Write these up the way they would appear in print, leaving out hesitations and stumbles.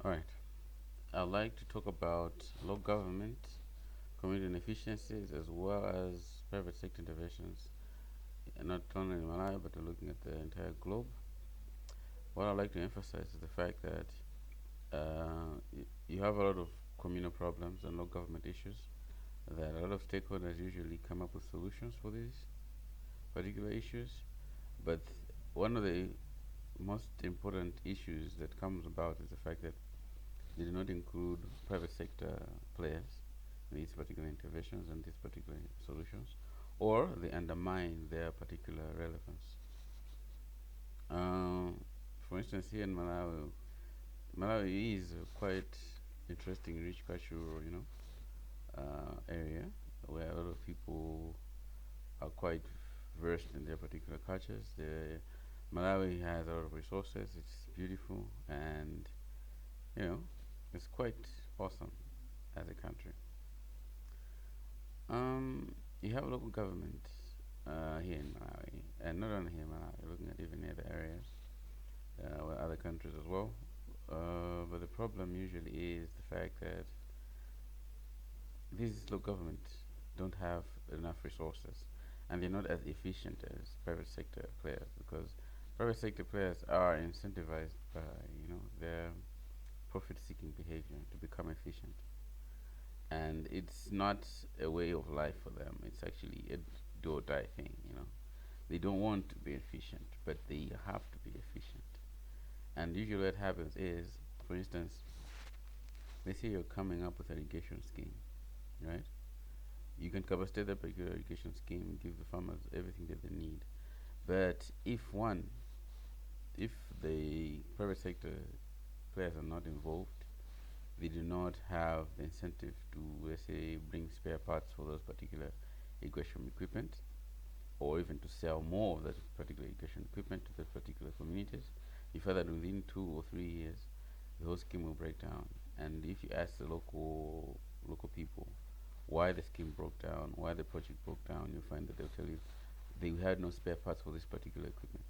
Alright, I'd like to talk about local government, community inefficiencies, as well as private sector interventions, not only in Malawi but looking at the entire globe. What I'd like to emphasize is the fact that you have a lot of communal problems and local government issues, that a lot of stakeholders usually come up with solutions for these particular issues, but one of the most important issues that comes about is the fact that they do not include private sector players in these particular interventions and these particular solutions, or they undermine their particular relevance. Um, for instance, here in Malawi, Malawi is a quite interesting, rich cultural, area where a lot of people are quite versed in their particular cultures. Malawi has a lot of resources. It's beautiful, and you know, it's quite awesome as a country. You have local government here in Malawi, and not only here in Malawi, looking at even other areas, or other countries as well. But the problem usually is the fact that these local governments don't have enough resources, and they're not as efficient as private sector players, because private sector players are incentivized by their profit-seeking behavior to become efficient, and it's not a way of life for them. It's actually a do or die thing. They don't want to be efficient, but they have to be efficient. And usually, what happens is, for instance, let's say you're coming up with an irrigation scheme, right? You can capacity that particular irrigation scheme, give the farmers everything that they need. But if the private sector players are not involved, they do not have the incentive to, let's say, bring spare parts for those particular irrigation equipment, or even to sell more of that particular irrigation equipment to the particular communities. You find that within 2 or 3 years, the whole scheme will break down. And if you ask the local people why the scheme broke down, why the project broke down, you'll find that they'll tell you they had no spare parts for this particular equipment.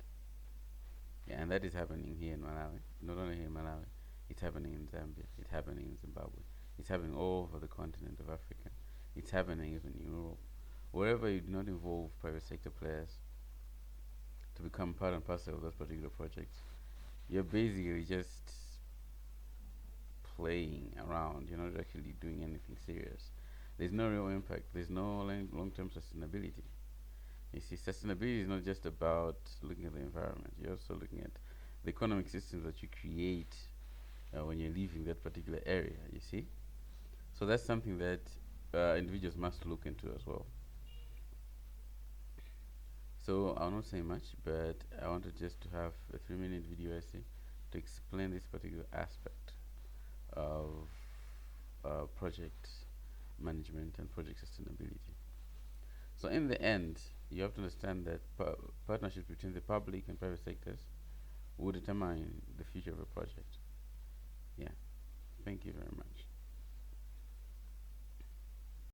Yeah, and that is happening here in Malawi. Not only here in Malawi, it's happening in Zambia, it's happening in Zimbabwe, it's happening all over the continent of Africa, it's happening even in Europe. Wherever you do not involve private sector players to become part and parcel of those particular projects, you're basically just playing around. You're not actually doing anything serious. There's no real impact. There's no long-term sustainability. You see, sustainability is not just about looking at the environment. You're also looking at the economic systems that you create when you're leaving that particular area. You see, so that's something that individuals must look into as well. So I'll not say much, but I wanted just to have a 3-minute video essay to explain this particular aspect of project management and project sustainability. So in the end, you have to understand that partnerships between the public and private sectors will determine the future of a project. Yeah. Thank you very much.